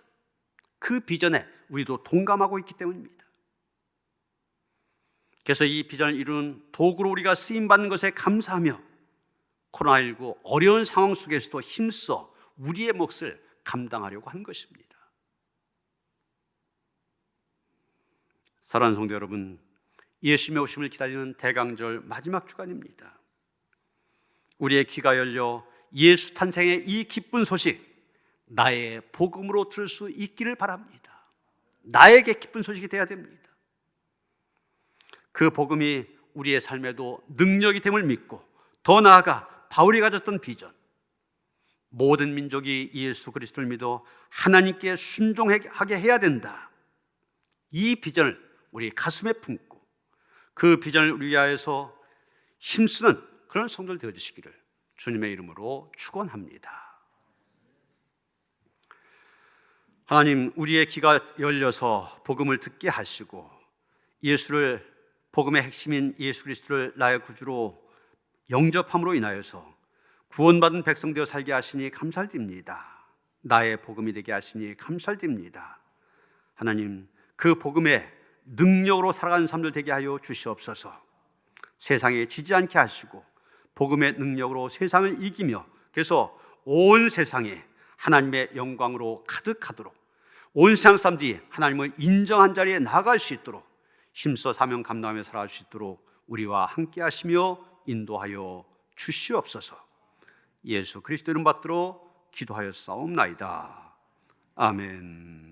그 비전에 우리도 동감하고 있기 때문입니다. 그래서 이 비전을 이루는 도구로 우리가 쓰임받는 것에 감사하며 코로나19 어려운 상황 속에서도 힘써 우리의 몫을 감당하려고 한 것입니다. 사랑하는 성도 여러분, 예수님의 오심을 기다리는 대강절 마지막 주간입니다. 우리의 귀가 열려 예수 탄생의 이 기쁜 소식, 나의 복음으로 들을 수 있기를 바랍니다. 나에게 기쁜 소식이 되어야 됩니다. 그 복음이 우리의 삶에도 능력이 됨을 믿고, 더 나아가 바울이 가졌던 비전, 모든 민족이 예수 그리스도를 믿어 하나님께 순종하게 해야 된다, 이 비전을 우리 가슴에 품고 그 비전을 우리 위하여서 힘쓰는 그런 성도들 되어주시기를 주님의 이름으로 축원합니다. 하나님, 우리의 귀가 열려서 복음을 듣게 하시고 복음의 핵심인 예수 그리스도를 나의 구주로 영접함으로 인하여서 구원받은 백성 되어 살게 하시니 감사드립니다. 나의 복음이 되게 하시니 감사드립니다. 하나님, 그 복음의 능력으로 살아가는 삶들 되게 하여 주시옵소서. 세상에 지지 않게 하시고 복음의 능력으로 세상을 이기며, 그래서 온 세상에 하나님의 영광으로 가득하도록, 온 세상 사람들이 하나님을 인정한 자리에 나아갈 수 있도록 힘써 사명 감당하며 살아갈 수 있도록 우리와 함께 하시며 인도하여 주시옵소서. 예수 그리스도 이름 받들어 기도하여 싸움나이다. 아멘.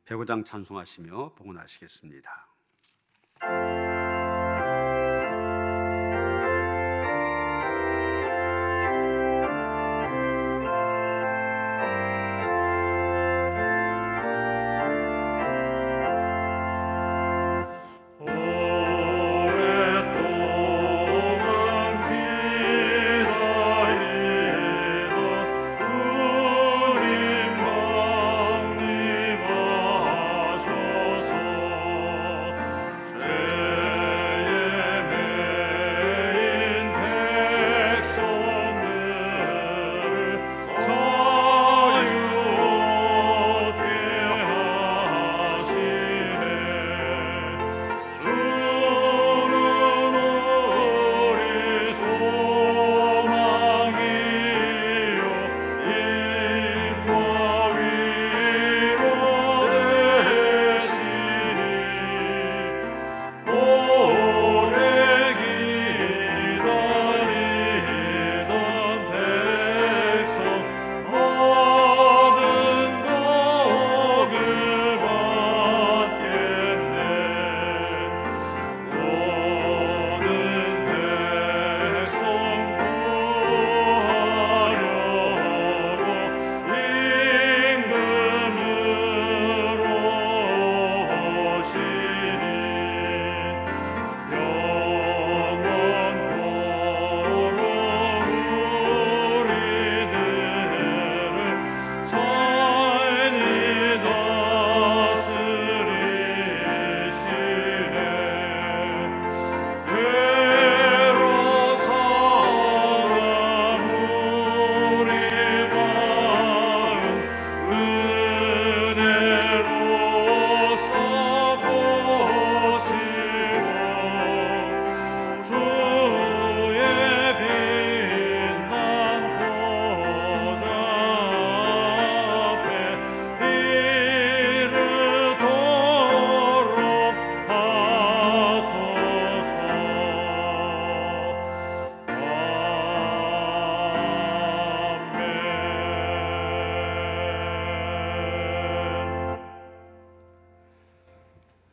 배구장 찬송하시며 봉헌하시겠습니다.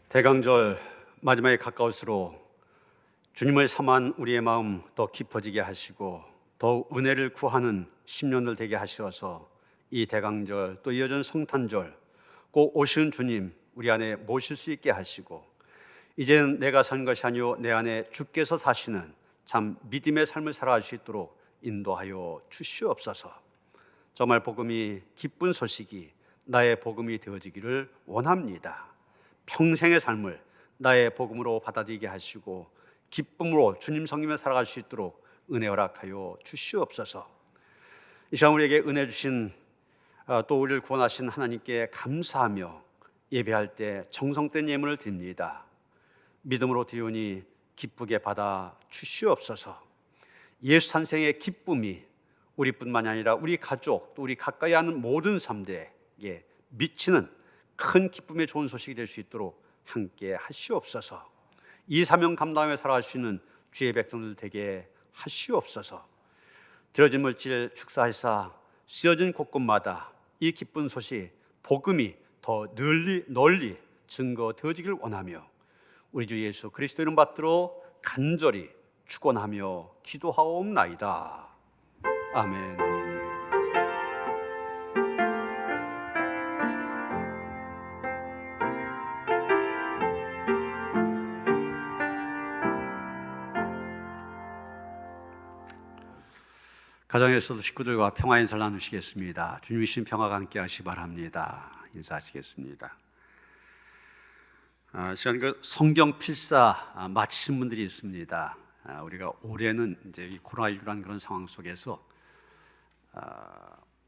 대강절 마지막에 가까울수록 주님을 사모한 우리의 마음 더 깊어지게 하시고 더욱 은혜를 구하는 10년들 되게 하셔서 이 대강절 또 이어진 성탄절 꼭 오시는 주님 우리 안에 모실 수 있게 하시고, 이제는 내가 산 것이 아니오 내 안에 주께서 사시는 참 믿음의 삶을 살아갈 수 있도록 인도하여 주시옵소서. 정말 복음이 기쁜 소식이 나의 복음이 되어지기를 원합니다. 평생의 삶을 나의 복음으로 받아들이게 하시고 기쁨으로 주님 섬기며 살아갈 수 있도록 은혜 허락하여 주시옵소서. 이 시간 우리에게 은혜 주신 또 우리를 구원하신 하나님께 감사하며 예배할 때 정성된 예물을 드립니다. 믿음으로 드리오니 기쁘게 받아 주시옵소서. 예수 탄생의 기쁨이 우리뿐만 아니라 우리 가족 또 우리 가까이 하는 모든 사람들에게 미치는 큰 기쁨의 좋은 소식이 될 수 있도록 함께 하시옵소서. 이 사명 감당하며 살아갈 수 있는 주의 백성들 되게 하시옵소서. 들어진 물질 축사하사 쓰여진 곳곳마다 이 기쁜 소식 복음이 더 널리 증거되어지길 원하며 우리 주 예수 그리스도 이름 받들어 간절히 축원하며 기도하옵나이다. 아멘. 가정에서도 식구들과 평화 인사를 나누시겠습니다. 주님의 신 평화가 함께 하시기 바랍니다. 인사하시겠습니다. 시간 성경 필사 마치신 분들이 있습니다. 우리가 올해는 이제 이 코로나19라는 그런 상황 속에서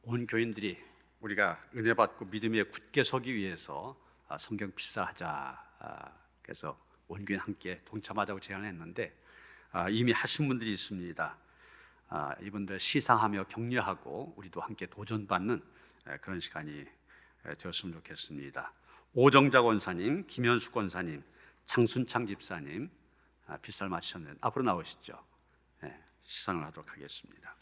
온 교인들이 우리가 은혜 받고 믿음에 굳게 서기 위해서 성경 필사하자. 그래서 온 교인 함께 동참하자고 제안을 했는데 이미 하신 분들이 있습니다. 이분들 시상하며 격려하고 우리도 함께 도전받는 그런 시간이 되었으면 좋겠습니다. 오정자 권사님, 김현숙 권사님, 장순창 집사님 필사를 마치셨는데 앞으로 나오시죠. 시상을 하도록 하겠습니다.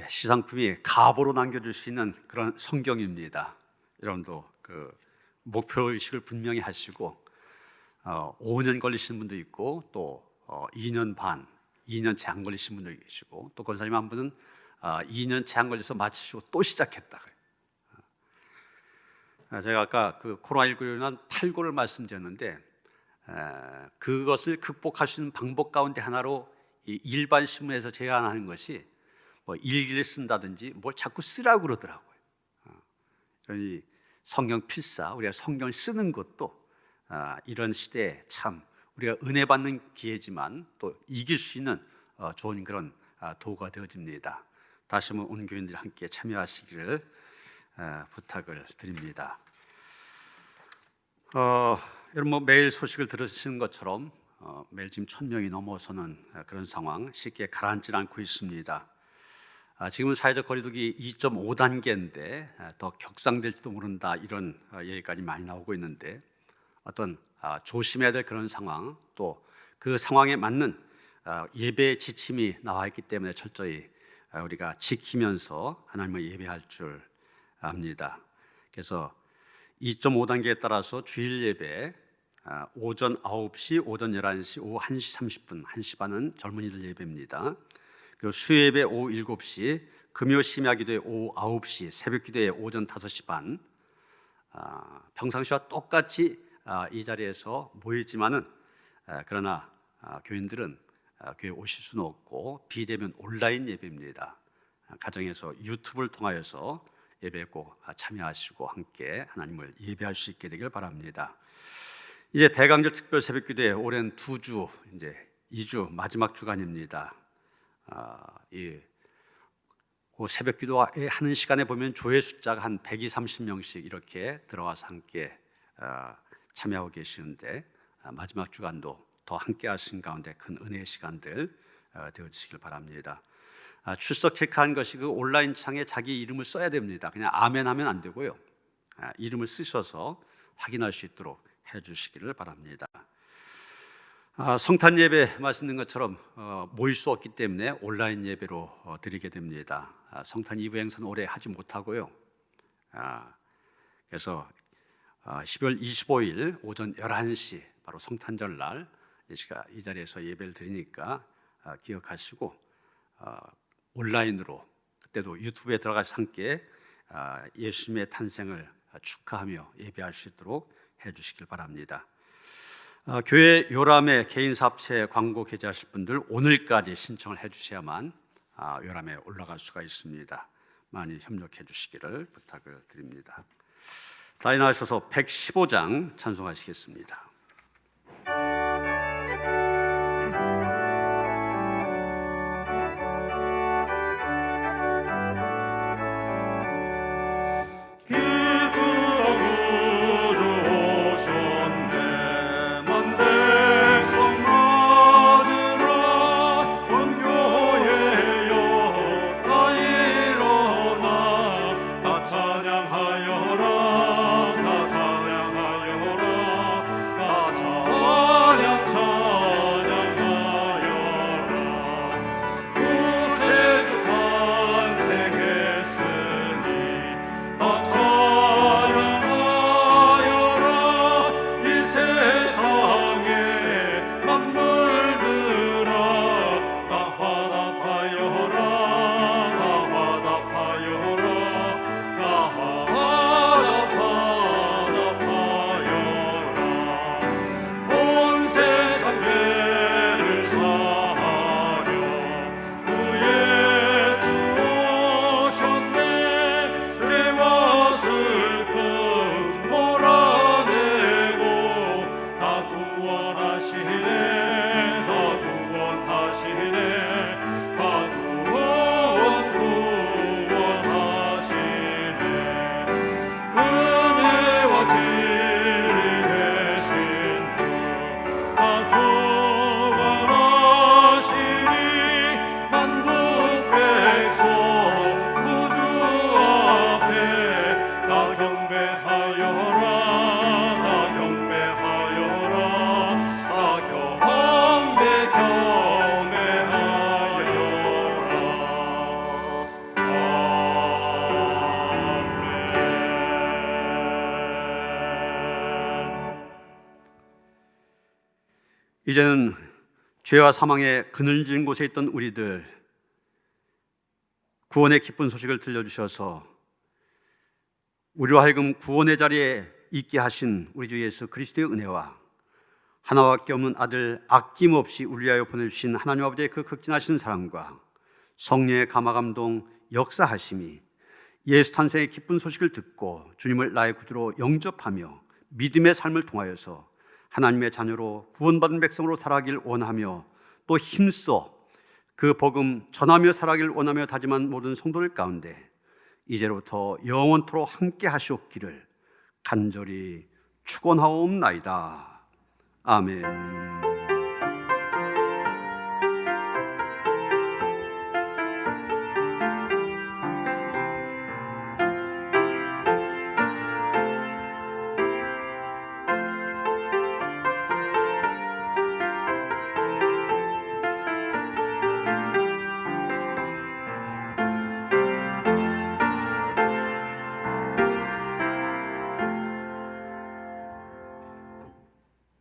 시상품이 가보로 남겨줄 수 있는 그런 성경입니다. 여러분도 그 목표의식을 분명히 하시고 5년 걸리신 분도 있고 또 2년 반, 2년 채 안 걸리신 분도 계시고 또 권사님 한 분은 2년 채 안 걸려서 마치시고 또 시작했다. 제가 아까 그 코로나19로 인한 탈고를 말씀드렸는데 그것을 극복할 수 있는 방법 가운데 하나로 이 일반 신문에서 제안하는 것이 뭐 일기를 쓴다든지 뭘 자꾸 쓰라고 그러더라고요. 이 성경 필사, 우리가 성경을 쓰는 것도 이런 시대에 참 우리가 은혜 받는 기회지만 또 이길 수 있는 좋은 그런 도구가 되어집니다. 다시 한번 온 교인들 함께 참여하시기를 부탁을 드립니다. 여러분 뭐 매일 소식을 들으시는 것처럼 매일 지금 1,000명이 넘어서는 그런 상황 쉽게 가라앉지 않고 있습니다. 지금은 사회적 거리두기 2.5단계인데 더 격상될지도 모른다 이런 얘기까지 많이 나오고 있는데 어떤 조심해야 될 그런 상황 또 그 상황에 맞는 예배의 지침이 나와 있기 때문에 철저히 우리가 지키면서 하나님을 예배할 줄 압니다. 그래서 2.5단계에 따라서 주일 예배 오전 9시, 오전 11시, 오후 1시 30분, 1시 반은 젊은이들 예배입니다. 그리고 수요예배 오후 7시, 금요 심야기도회 오후 9시, 새벽기도회 오전 5시 반. 평상시와 똑같이 이 자리에서 모이지만은 그러나 교인들은 교회 오실 수는 없고 비대면 온라인 예배입니다. 가정에서 유튜브를 통하여서 예배에 꼭 참여하시고 함께 하나님을 예배할 수 있게 되길 바랍니다. 이제 대강절 특별 새벽기도회 올해는 2주, 이제 2주 마지막 주간입니다. 이 그 새벽 기도하는 시간에 보면 조회 숫자가 한 120~130명씩 이렇게 들어와서 함께 참여하고 계시는데, 마지막 주간도 더 함께 하신 가운데 큰 은혜의 시간들 되어주시길 바랍니다. 출석 체크한 것이 그 온라인 창에 자기 이름을 써야 됩니다. 그냥 아멘 하면 안 되고요. 이름을 쓰셔서 확인할 수 있도록 해주시기를 바랍니다. 성탄 예배 말씀드린 것처럼 모일 수 없기 때문에 온라인 예배로 드리게 됩니다. 성탄 2부 행사는 올해 하지 못하고요. 그래서 12월 25일 오전 11시 바로 성탄절 날 이 자리에서 예배를 드리니까 기억하시고 온라인으로 그때도 유튜브에 들어가서 함께 예수님의 탄생을 축하하며 예배할 수 있도록 해주시길 바랍니다. 교회 요람에 개인 사업체 광고 게재하실 분들 오늘까지 신청을 해주셔야만 요람에 올라갈 수가 있습니다. 많이 협력해 주시기를 부탁을 드립니다. 다 일어나셔서 115장 찬송하시겠습니다. 이제는 죄와 사망의 그늘진 곳에 있던 우리들 구원의 기쁜 소식을 들려주셔서 우리로 하여금 구원의 자리에 있게 하신 우리 주 예수 그리스도의 은혜와 하나밖에 없는 아들 아낌없이 우리 위하여 보내주신 하나님 아버지의 그 극진하신 사랑과 성령의 감화감동 역사하심이 예수 탄생의 기쁜 소식을 듣고 주님을 나의 구주로 영접하며 믿음의 삶을 통하여서 하나님의 자녀로 구원받은 백성으로 살아가길 원하며 또 힘써 그 복음 전하며 살아가길 원하며 다짐한 모든 성도들 가운데 이제로부터 영원토록 함께 하시옵기를 간절히 축원하옵나이다. 아멘.